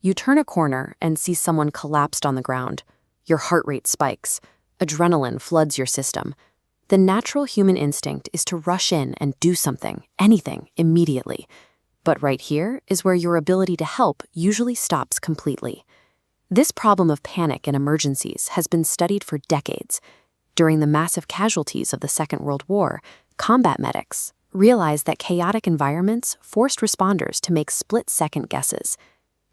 You turn a corner and see someone collapsed on the ground. Your heart rate spikes. Adrenaline floods your system. The natural human instinct is to rush in and do something, anything, immediately. But right here is where your ability to help usually stops completely. This problem of panic in emergencies has been studied for decades. During the massive casualties of the Second World War, combat medics realized that chaotic environments forced responders to make split-second guesses.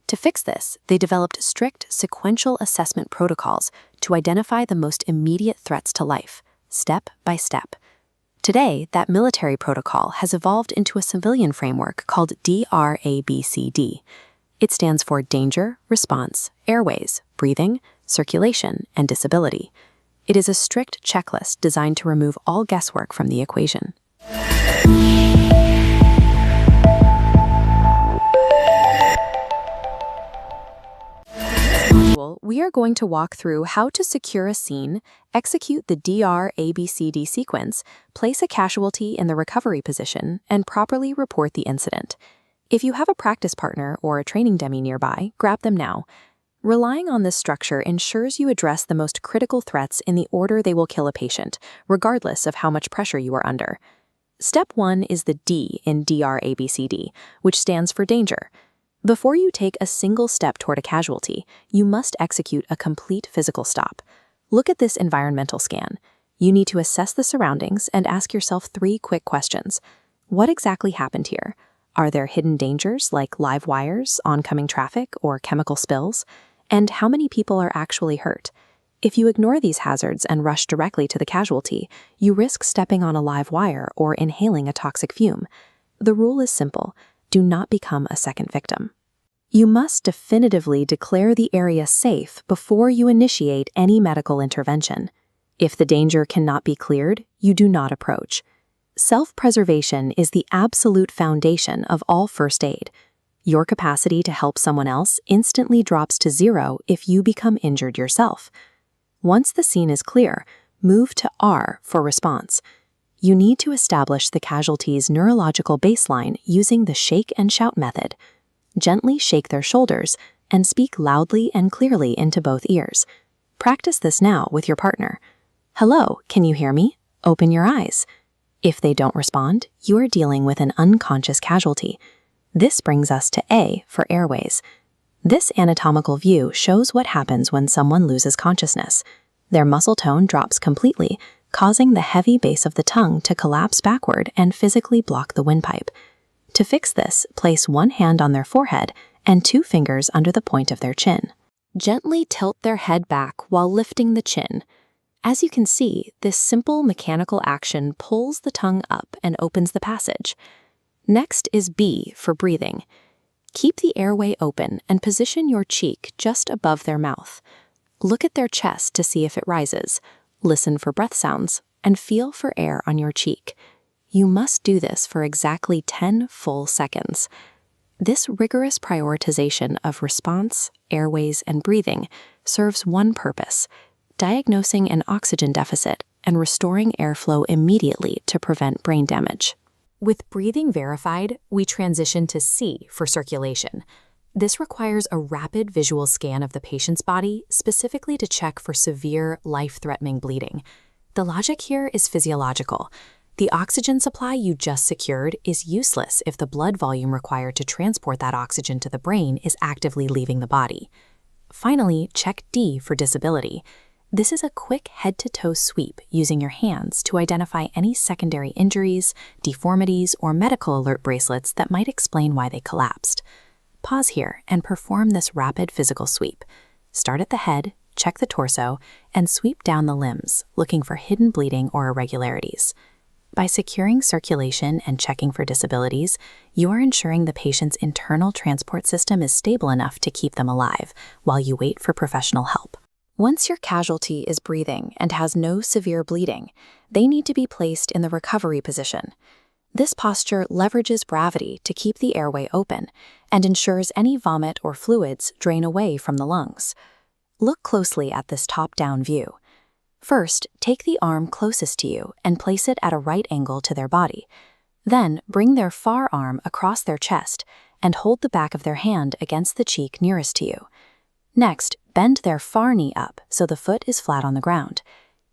To fix this, they developed strict sequential assessment protocols to identify the most immediate threats to life, step by step. Today, that military protocol has evolved into a civilian framework called DRABCD. It stands for Danger, Response, Airways, Breathing, Circulation, and Disability. It is a strict checklist designed to remove all guesswork from the equation. We are going to walk through how to secure a scene, execute the DRABCD sequence, place a casualty in the recovery position, and properly report the incident. If you have a practice partner or a training dummy nearby, grab them now. Relying on this structure ensures you address the most critical threats in the order they will kill a patient, regardless of how much pressure you are under. Step 1 is the D in DRABCD, which stands for danger. Before you take a single step toward a casualty, you must execute a complete physical stop. Look at this environmental scan. You need to assess the surroundings and ask yourself 3 quick questions. What exactly happened here? Are there hidden dangers like live wires, oncoming traffic, or chemical spills? And how many people are actually hurt? If you ignore these hazards and rush directly to the casualty, you risk stepping on a live wire or inhaling a toxic fume. The rule is simple. Do not become a second victim. You must definitively declare the area safe before you initiate any medical intervention. If the danger cannot be cleared, you do not approach. Self-preservation is the absolute foundation of all first aid. Your capacity to help someone else instantly drops to 0 if you become injured yourself. Once the scene is clear, move to R for response. You need to establish the casualty's neurological baseline using the shake and shout method. Gently shake their shoulders and speak loudly and clearly into both ears. Practice this now with your partner. Hello, can you hear me? Open your eyes. If they don't respond, you are dealing with an unconscious casualty. This brings us to A for airways. This anatomical view shows what happens when someone loses consciousness. Their muscle tone drops completely, causing the heavy base of the tongue to collapse backward and physically block the windpipe. To fix this, place one hand on their forehead and 2 fingers under the point of their chin. Gently tilt their head back while lifting the chin. As you can see, this simple mechanical action pulls the tongue up and opens the passage. Next is B for breathing. Keep the airway open and position your cheek just above their mouth. Look at their chest to see if it rises. Listen for breath sounds and feel for air on your cheek. You must do this for exactly 10 full seconds. This rigorous prioritization of response, airways, and breathing serves one purpose: diagnosing an oxygen deficit and restoring airflow immediately to prevent brain damage. With breathing verified, we transition to C for circulation. This requires a rapid visual scan of the patient's body, specifically to check for severe, life-threatening bleeding. The logic here is physiological. The oxygen supply you just secured is useless if the blood volume required to transport that oxygen to the brain is actively leaving the body. Finally, check D for disability. This is a quick head-to-toe sweep using your hands to identify any secondary injuries, deformities, or medical alert bracelets that might explain why they collapsed. Pause here and perform this rapid physical sweep. Start at the head, check the torso, and sweep down the limbs, looking for hidden bleeding or irregularities. By securing circulation and checking for disabilities, you are ensuring the patient's internal transport system is stable enough to keep them alive while you wait for professional help. Once your casualty is breathing and has no severe bleeding, they need to be placed in the recovery position. This posture leverages gravity to keep the airway open and ensures any vomit or fluids drain away from the lungs. Look closely at this top-down view. First, take the arm closest to you and place it at a right angle to their body. Then, bring their far arm across their chest and hold the back of their hand against the cheek nearest to you. Next, bend their far knee up so the foot is flat on the ground.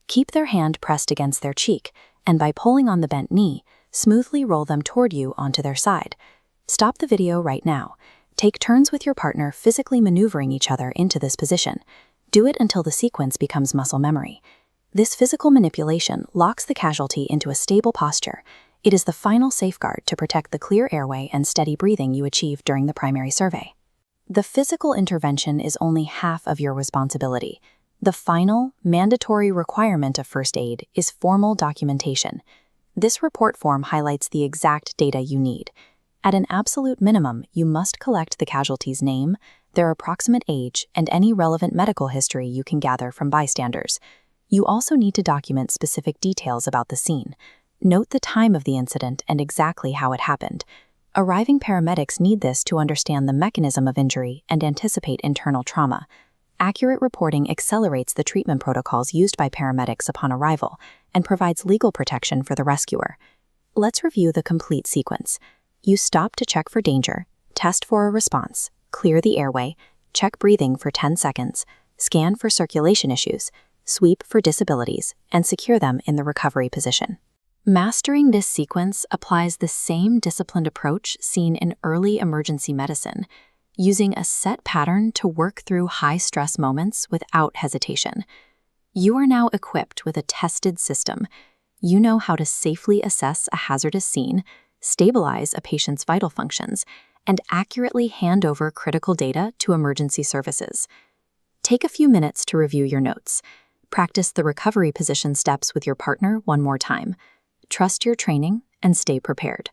Keep their hand pressed against their cheek, and by pulling on the bent knee, smoothly roll them toward you onto their side. Stop the video right now. Take turns with your partner physically maneuvering each other into this position. Do it until the sequence becomes muscle memory. This physical manipulation locks the casualty into a stable posture. It is the final safeguard to protect the clear airway and steady breathing you achieved during the primary survey. The physical intervention is only half of your responsibility. The final, mandatory requirement of first aid is formal documentation. This report form highlights the exact data you need. At an absolute minimum, you must collect the casualty's name, their approximate age, and any relevant medical history you can gather from bystanders. You also need to document specific details about the scene. Note the time of the incident and exactly how it happened. Arriving paramedics need this to understand the mechanism of injury and anticipate internal trauma. Accurate reporting accelerates the treatment protocols used by paramedics upon arrival and provides legal protection for the rescuer. Let's review the complete sequence. You stop to check for danger, test for a response, clear the airway, check breathing for 10 seconds, scan for circulation issues, sweep for disabilities, and secure them in the recovery position. Mastering this sequence applies the same disciplined approach seen in early emergency medicine, using a set pattern to work through high-stress moments without hesitation. You are now equipped with a tested system. You know how to safely assess a hazardous scene, stabilize a patient's vital functions, and accurately hand over critical data to emergency services. Take a few minutes to review your notes. Practice the recovery position steps with your partner one more time. Trust your training and stay prepared.